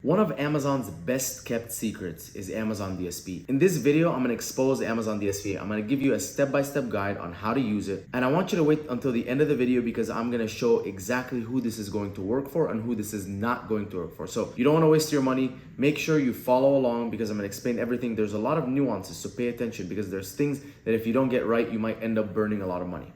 One of Amazon's best kept secrets is Amazon DSP. In this video, I'm gonna expose Amazon DSP. I'm gonna give you a step-by-step guide on how to use it. And I want you to wait until the end of the video because I'm gonna show exactly who this is going to work for and who this is not going to work for. So you don't wanna waste your money. Make sure you follow along because I'm gonna explain everything. There's a lot of nuances, so pay attention because there's things that if you don't get right, you might end up burning a lot of money.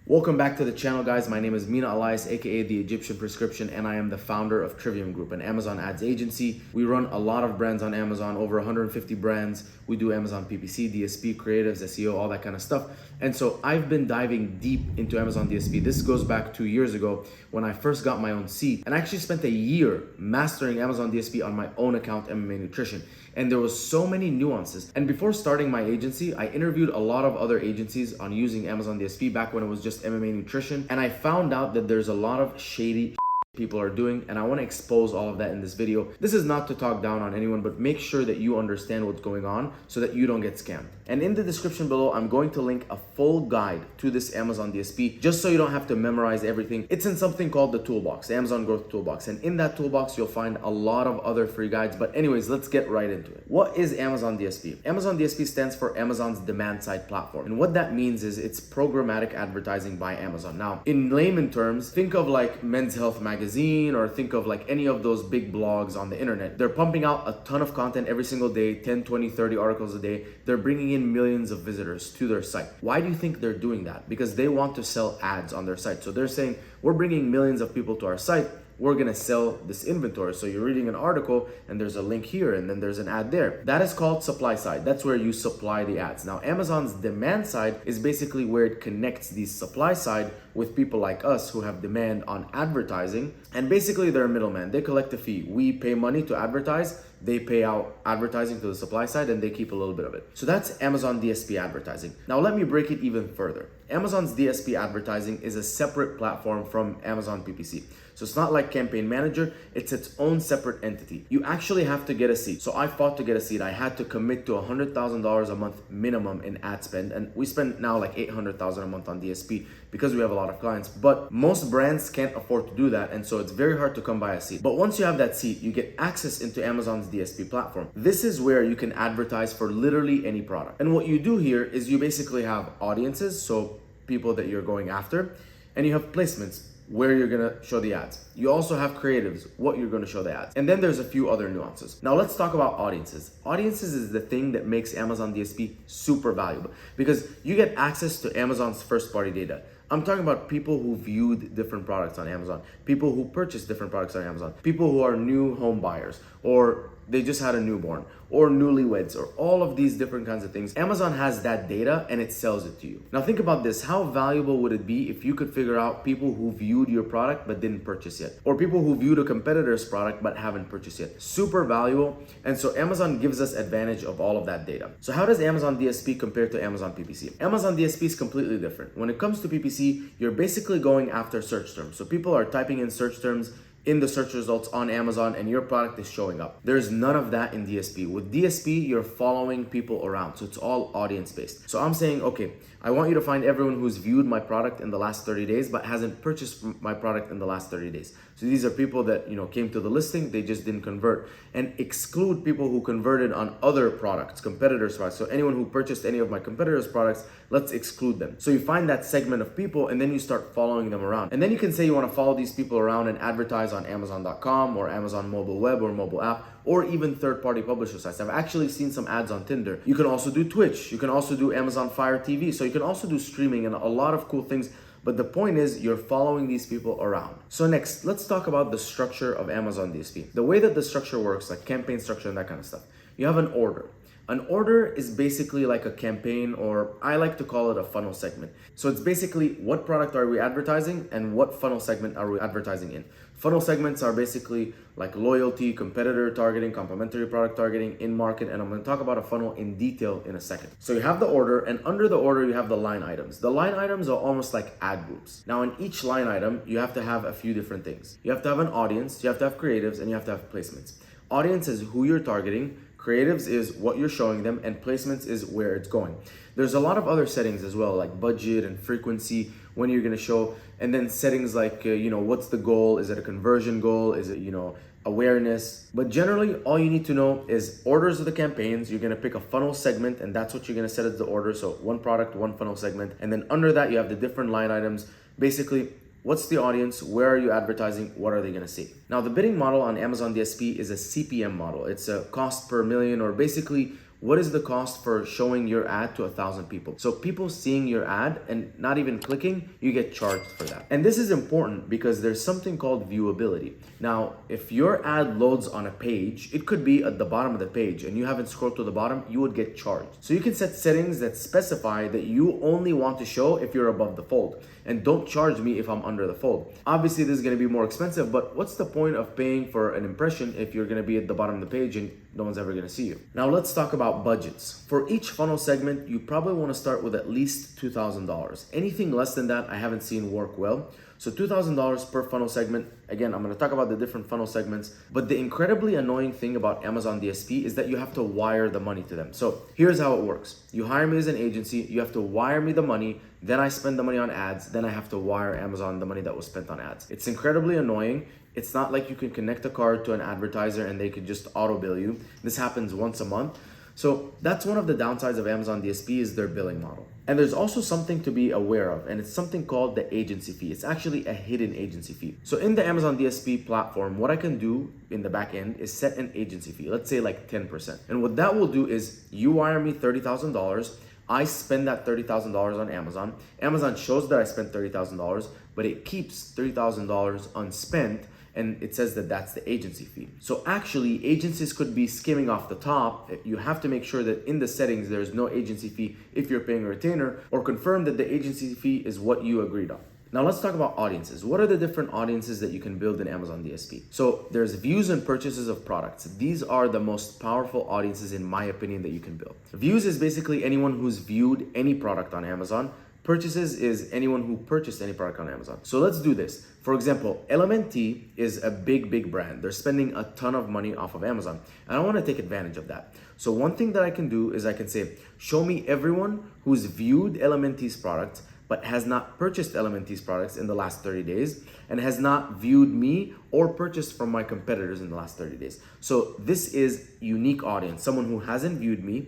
Welcome back to the channel, guys. My name is Mina, Elias, aka the Egyptian Prescription, and I am the founder of Trivium Group, an Amazon ads agency. We run a lot of brands on Amazon, over 150 brands. We do Amazon PPC, DSP, creatives, SEO, all that kind of stuff. And so I've been diving deep into Amazon DSP. This goes back 2 years ago when I first got my own seat, and I actually spent a year mastering Amazon DSP on my own account, MMA Nutrition. And there was so many nuances. And before starting my agency, I interviewed a lot of other agencies on using Amazon DSP back when it was just MMA Nutrition. And I found out that there's a lot of shady people are doing, and I want to expose all of that in this video. This is not to talk down on anyone, but make sure that you understand what's going on so that you don't get scammed. And in the description below, I'm going to link a full guide to this Amazon DSP just so you don't have to memorize everything. It's in something called the toolbox, the Amazon Growth Toolbox. And in that toolbox, you'll find a lot of other free guides. But anyways, let's get right into it. What is Amazon DSP? Amazon DSP stands for Amazon's demand side platform. And what that means is it's programmatic advertising by Amazon. Now, in layman terms, think of like Men's Health magazine, or think of like any of those big blogs on the internet. They're pumping out a ton of content every single day, 10, 20, 30 articles a day. They're bringing in millions of visitors to their site. Why do you think they're doing that? Because they want to sell ads on their site. So they're saying, we're bringing millions of people to our site. We're gonna sell this inventory. So you're reading an article and there's a link here and then there's an ad there. That is called supply side. That's where you supply the ads. Now, Amazon's demand side is basically where it connects the supply side with people like us who have demand on advertising. And basically they're a middleman. They collect a fee. We pay money to advertise. They pay out advertising to the supply side and they keep a little bit of it. So that's Amazon DSP advertising. Now let me break it even further. Amazon's DSP advertising is a separate platform from Amazon PPC. So it's not like Campaign Manager, it's its own separate entity. You actually have to get a seat. So I fought to get a seat. I had to commit to $100,000 a month minimum in ad spend. And we spend now like $800,000 a month on DSP because we have a lot of clients. But most brands can't afford to do that. And so it's very hard to come by a seat. But once you have that seat, you get access into Amazon's DSP platform. This is where you can advertise for literally any product. And what you do here is you basically have audiences, so people that you're going after, and you have placements, where you're gonna show the ads. You also have creatives, what you're gonna show the ads. And then there's a few other nuances. Now let's talk about audiences. Audiences is the thing that makes Amazon DSP super valuable because you get access to Amazon's first party data. I'm talking about people who viewed different products on Amazon, people who purchased different products on Amazon, people who are new home buyers, or they just had a newborn, or newlyweds, or all of these different kinds of things. Amazon has that data and it sells it to you. Now think about this. How valuable would it be if you could figure out people who viewed your product but didn't purchase yet? Or people who viewed a competitor's product but haven't purchased yet? Super valuable. And so Amazon gives us advantage of all of that data. So how does Amazon DSP compare to Amazon PPC? Amazon DSP is completely different. When it comes to PPC, you're basically going after search terms. So people are typing in search terms in the search results on Amazon and your product is showing up. There's none of that in DSP. With DSP, you're following people around. So it's all audience based. So I'm saying, okay, I want you to find everyone who's viewed my product in the last 30 days, but hasn't purchased my product in the last 30 days. So these are people that, came to the listing, they just didn't convert, and exclude people who converted on other products, competitors' products. So anyone who purchased any of my competitors' products, let's exclude them. So you find that segment of people and then you start following them around. And then you can say you want to follow these people around and advertise on Amazon.com or Amazon mobile web or mobile app, or even third-party publisher sites. I've actually seen some ads on Tinder. You can also do Twitch. You can also do Amazon Fire TV. So you can also do streaming and a lot of cool things. But the point is you're following these people around. So next, let's talk about the structure of Amazon DSP. The way that the structure works, like campaign structure and that kind of stuff. You have an order. An order is basically like a campaign, or I like to call it a funnel segment. So it's basically what product are we advertising and what funnel segment are we advertising in. Funnel segments are basically like loyalty, competitor targeting, complementary product targeting, in market, and I'm going to talk about a funnel in detail in a second. So you have the order, and under the order you have the line items. The line items are almost like ad groups. Now in each line item, you have to have a few different things. You have to have an audience, you have to have creatives, and you have to have placements. Audience is who you're targeting. Creatives is what you're showing them, and placements is where it's going. There's a lot of other settings as well, like budget and frequency, when you're gonna show, and then settings like, what's the goal? Is it a conversion goal? Is it, awareness? But generally, all you need to know is orders of the campaigns. You're gonna pick a funnel segment, and that's what you're gonna set as the order. So one product, one funnel segment. And then under that, you have the different line items. Basically, what's the audience? Where are you advertising? What are they gonna see? Now, the bidding model on Amazon DSP is a CPM model. It's a cost per million, or basically, what is the cost for showing your ad to 1,000 people? So people seeing your ad and not even clicking, you get charged for that. And this is important because there's something called viewability. Now, if your ad loads on a page, it could be at the bottom of the page and you haven't scrolled to the bottom, you would get charged. So you can set settings that specify that you only want to show if you're above the fold, and don't charge me if I'm under the fold. Obviously, this is gonna be more expensive, but what's the point of paying for an impression if you're gonna be at the bottom of the page and no one's ever gonna see you? Now let's talk about budgets. For each funnel segment, you probably wanna start with at least $2,000. Anything less than that, I haven't seen work well. So $2,000 per funnel segment. Again, I'm gonna talk about the different funnel segments, but the incredibly annoying thing about Amazon DSP is that you have to wire the money to them. So here's how it works. You hire me as an agency, you have to wire me the money, then I spend the money on ads, then I have to wire Amazon the money that was spent on ads. It's incredibly annoying. It's not like you can connect a card to an advertiser and they could just auto bill you. This happens once a month. So that's one of the downsides of Amazon DSP, is their billing model. And there's also something to be aware of, and it's something called the agency fee. It's actually a hidden agency fee. So in the Amazon DSP platform, what I can do in the back end is set an agency fee, let's say like 10%. And what that will do is you wire me $30,000, I spend that $30,000 on Amazon. Amazon shows that I spent $30,000, but it keeps $30,000 unspent, and it says that that's the agency fee. So actually, agencies could be skimming off the top. You have to make sure that in the settings, there's no agency fee if you're paying a retainer, or confirm that the agency fee is what you agreed on. Now let's talk about audiences. What are the different audiences that you can build in Amazon DSP? So there's views and purchases of products. These are the most powerful audiences, in my opinion, that you can build. Views is basically anyone who's viewed any product on Amazon. Purchases is anyone who purchased any product on Amazon. So let's do this. For example, LMNT is a big brand. They're spending a ton of money off of Amazon, and I want to take advantage of that. So one thing that I can do is I can say, show me everyone who's viewed LMNT's products but has not purchased LMNT's products in the last 30 days and has not viewed me or purchased from my competitors in the last 30 days. So this is unique audience, someone who hasn't viewed me,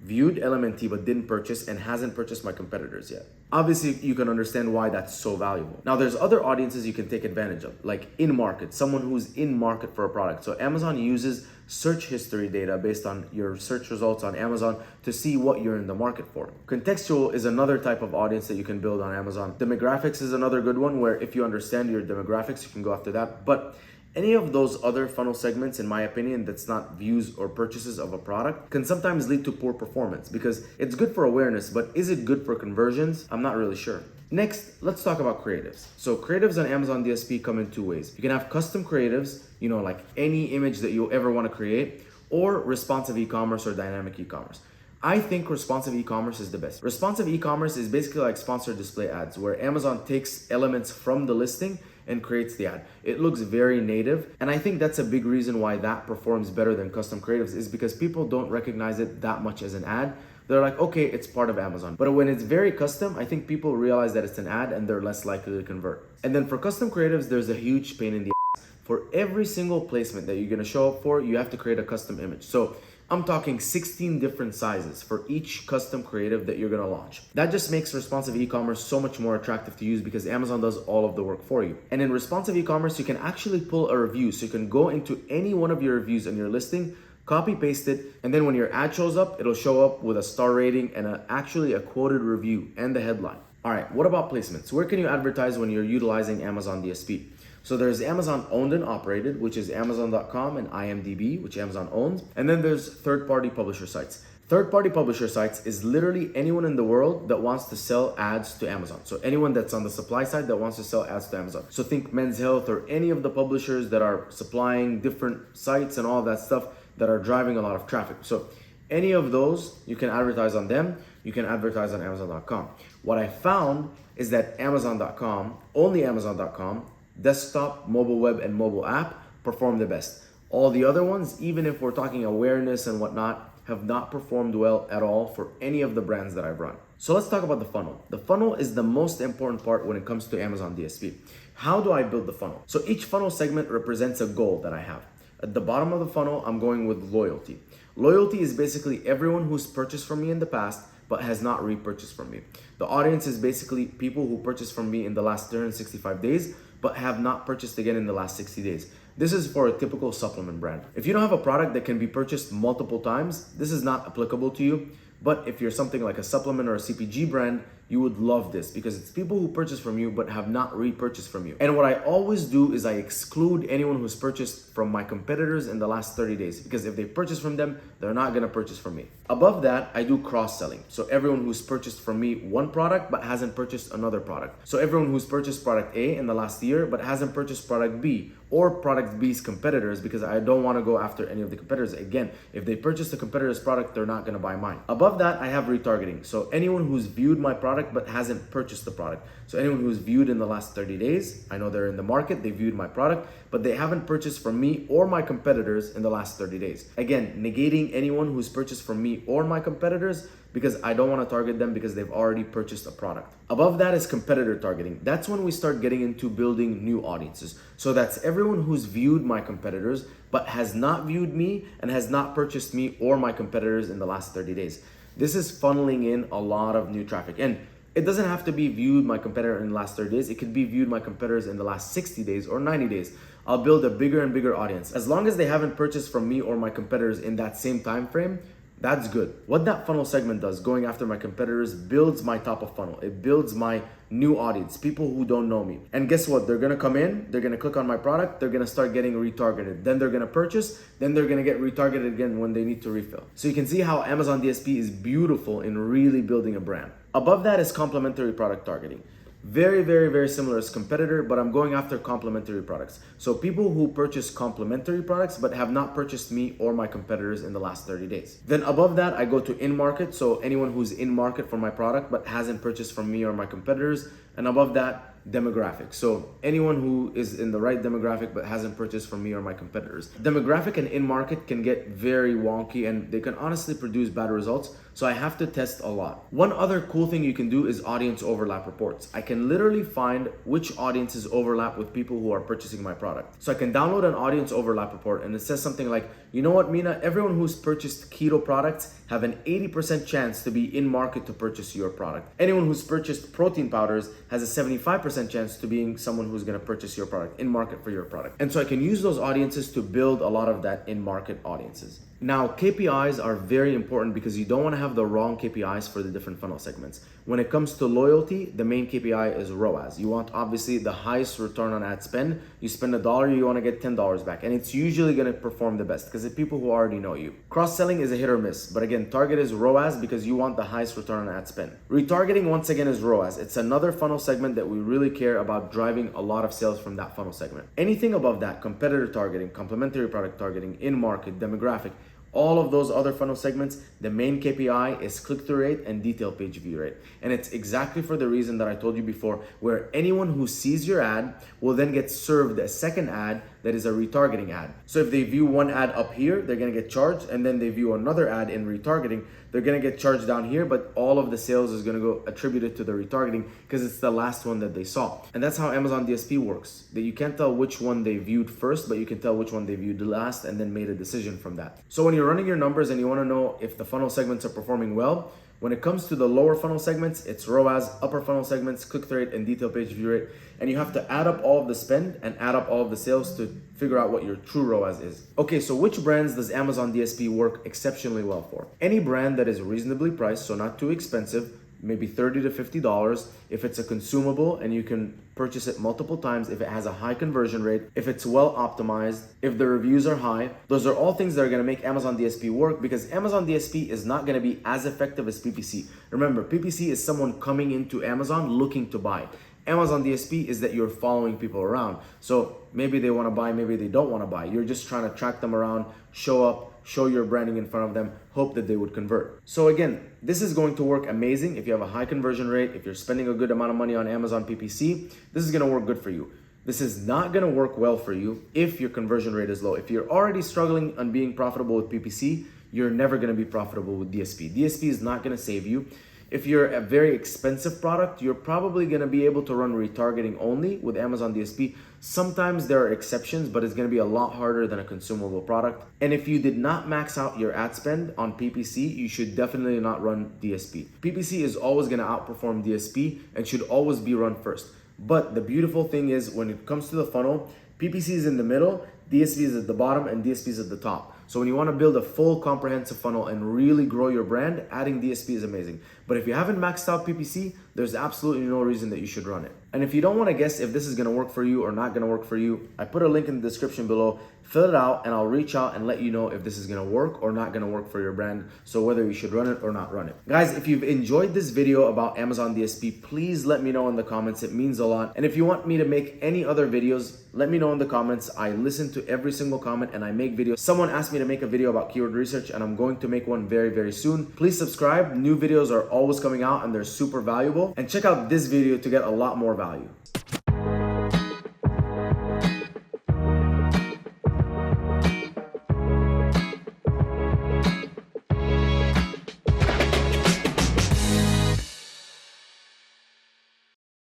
viewed LMNT but didn't purchase, and hasn't purchased my competitors yet. Obviously, you can understand why that's so valuable. Now, there's other audiences you can take advantage of, like in market, someone who's in market for a product. So Amazon uses search history data based on your search results on Amazon to see what you're in the market for. Contextual is another type of audience that you can build on Amazon. Demographics is another good one, where if you understand your demographics, you can go after that. But any of those other funnel segments, in my opinion, that's not views or purchases of a product, can sometimes lead to poor performance, because it's good for awareness, but is it good for conversions? I'm not really sure. Next, let's talk about creatives. So creatives on Amazon DSP come in two ways. You can have custom creatives, like any image that you ever want to create, or responsive e-commerce or dynamic e-commerce. I think responsive e-commerce is the best. Responsive e-commerce is basically like sponsored display ads, where Amazon takes elements from the listing and creates the ad. It looks very native, and I think that's a big reason why that performs better than custom creatives, is because people don't recognize it that much as an ad. They're like, okay, it's part of Amazon. But when it's very custom, I think people realize that it's an ad and they're less likely to convert. And then for custom creatives, there's a huge pain in the ass. For every single placement that you're gonna show up for, you have to create a custom image. So I'm talking 16 different sizes for each custom creative that you're gonna launch. That just makes responsive e-commerce so much more attractive to use, because Amazon does all of the work for you. And in responsive e-commerce, you can actually pull a review. So you can go into any one of your reviews on your listing, copy paste it, and then when your ad shows up, it'll show up with a star rating and actually a quoted review and the headline. All right, what about placements? Where can you advertise when you're utilizing Amazon DSP? So there's Amazon owned and operated, which is Amazon.com and IMDb, which Amazon owns. And then there's third-party publisher sites. Third-party publisher sites is literally anyone in the world that wants to sell ads to Amazon. So anyone that's on the supply side that wants to sell ads to Amazon. So think Men's Health or any of the publishers that are supplying different sites and all that stuff that are driving a lot of traffic. So any of those, you can advertise on them. You can advertise on Amazon.com. What I found is that Amazon.com, only Amazon.com, desktop, mobile web, and mobile app perform the best. All the other ones, even if we're talking awareness and whatnot, have not performed well at all for any of the brands that I've run. So let's talk about the funnel. The funnel is the most important part when it comes to Amazon DSP. How do I build the funnel? So each funnel segment represents a goal that I have. At the bottom of the funnel, I'm going with loyalty. Loyalty is basically everyone who's purchased from me in the past but has not repurchased from me. The audience is basically people who purchased from me in the last 365 days but have not purchased again in the last 60 days. This is for a typical supplement brand. If you don't have a product that can be purchased multiple times, this is not applicable to you. But if you're something like a supplement or a CPG brand, you would love this because it's people who purchase from you but have not repurchased from you. And what I always do is I exclude anyone who's purchased from my competitors in the last 30 days because if they purchase from them, they're not gonna purchase from me. Above that, I do cross-selling. So everyone who's purchased from me one product but hasn't purchased another product. So everyone who's purchased product A in the last year but hasn't purchased product B or product B's competitors, because I don't want to go after any of the competitors. Again, if they purchase the competitor's product, they're not going to buy mine. Above that, I have retargeting. So anyone who's viewed my product but hasn't purchased the product. So anyone who's viewed in the last 30 days, I know they're in the market, they viewed my product, but they haven't purchased from me or my competitors in the last 30 days. Again, negating anyone who's purchased from me or my competitors because I don't want to target them because they've already purchased a product. Above that is competitor targeting. That's when we start getting into building new audiences. So that's everyone who's viewed my competitors but has not viewed me and has not purchased me or my competitors in the last 30 days. This is funneling in a lot of new traffic. And it doesn't have to be viewed my competitor in the last 30 days. It could be viewed my competitors in the last 60 days or 90 days. I'll build a bigger and bigger audience. As long as they haven't purchased from me or my competitors in that same time frame, that's good. What that funnel segment does, going after my competitors, builds my top of funnel. It builds my new audience, people who don't know me. And guess what? They're gonna come in, they're gonna click on my product, they're gonna start getting retargeted. Then they're gonna purchase, then they're gonna get retargeted again when they need to refill. So you can see how Amazon DSP is beautiful in really building a brand. Above that is complementary product targeting. Very, very, very similar as competitor, but I'm going after complementary products. So people who purchase complementary products but have not purchased me or my competitors in the last 30 days. Then above that, I go to in-market. So anyone who's in market for my product but hasn't purchased from me or my competitors. And above that, demographic. So anyone who is in the right demographic but hasn't purchased from me or my competitors. Demographic and in-market can get very wonky and they can honestly produce bad results. So I have to test a lot. One other cool thing you can do is audience overlap reports. I can literally find which audiences overlap with people who are purchasing my product. So I can download an audience overlap report and it says something like, you know what, Mina, everyone who's purchased keto products have an 80% chance to be in market to purchase your product. Anyone who's purchased protein powders has a 75% chance to being someone who's gonna purchase your product, in market for your product. And so I can use those audiences to build a lot of that in market audiences. Now, KPIs are very important because you don't want to have the wrong KPIs for the different funnel segments. When it comes to loyalty, the main KPI is ROAS. You want obviously the highest return on ad spend. You spend $1, you want to get $10 back. And it's usually going to perform the best because it's people who already know you. Cross-selling is a hit or miss. But again, target is ROAS because you want the highest return on ad spend. Retargeting, once again, is ROAS. It's another funnel segment that we really care about driving a lot of sales from that funnel segment. Anything above that, competitor targeting, complementary product targeting, in-market, demographic, all of those other funnel segments, the main KPI is click-through rate and detail page view rate. And it's exactly for the reason that I told you before, where anyone who sees your ad will then get served a second ad that is a retargeting ad. So if they view one ad up here, they're gonna get charged, and then they view another ad in retargeting, they're gonna get charged down here, but all of the sales is gonna go attributed to the retargeting because it's the last one that they saw. And that's how Amazon DSP works. That you can't tell which one they viewed first, but you can tell which one they viewed last and then made a decision from that. So when you're running your numbers and you wanna know if the funnel segments are performing well, when it comes to the lower funnel segments, it's ROAS, upper funnel segments, click-through rate, and detail page view rate. And you have to add up all of the spend and add up all of the sales to figure out what your true ROAS is. Okay, so which brands does Amazon DSP work exceptionally well for? Any brand that is reasonably priced, so not too expensive, maybe $30 to $50. If it's a consumable and you can purchase it multiple times, if it has a high conversion rate, if it's well optimized, if the reviews are high, those are all things that are gonna make Amazon DSP work because Amazon DSP is not gonna be as effective as PPC. Remember, PPC is someone coming into Amazon looking to buy. Amazon DSP is that you're following people around. So maybe they wanna buy, maybe they don't wanna buy. You're just trying to track them around, show up, show your branding in front of them, hope that they would convert. So again, this is going to work amazing if you have a high conversion rate, if you're spending a good amount of money on Amazon PPC, this is gonna work good for you. This is not gonna work well for you if your conversion rate is low. If you're already struggling on being profitable with PPC, you're never gonna be profitable with DSP. DSP is not gonna save you. If you're a very expensive product, you're probably gonna be able to run retargeting only with Amazon DSP. Sometimes there are exceptions, but it's gonna be a lot harder than a consumable product. And if you did not max out your ad spend on PPC, you should definitely not run DSP. PPC is always gonna outperform DSP and should always be run first. But the beautiful thing is when it comes to the funnel, PPC is in the middle, DSP is at the bottom, and DSP is at the top. So when you want to build a full comprehensive funnel and really grow your brand, adding DSP is amazing. But if you haven't maxed out PPC, there's absolutely no reason that you should run it. And if you don't want to guess if this is going to work for you or not going to work for you, I put a link in the description below. Fill it out and I'll reach out and let you know if this is going to work or not going to work for your brand. So whether you should run it or not run it. Guys, if you've enjoyed this video about Amazon DSP, please let me know in the comments. It means a lot. And if you want me to make any other videos, let me know in the comments. I listen to every single comment and I make videos. Someone asked me to make a video about keyword research and I'm going to make one very, very soon. Please subscribe. New videos are always coming out and they're super valuable. And check out this video to get a lot more value.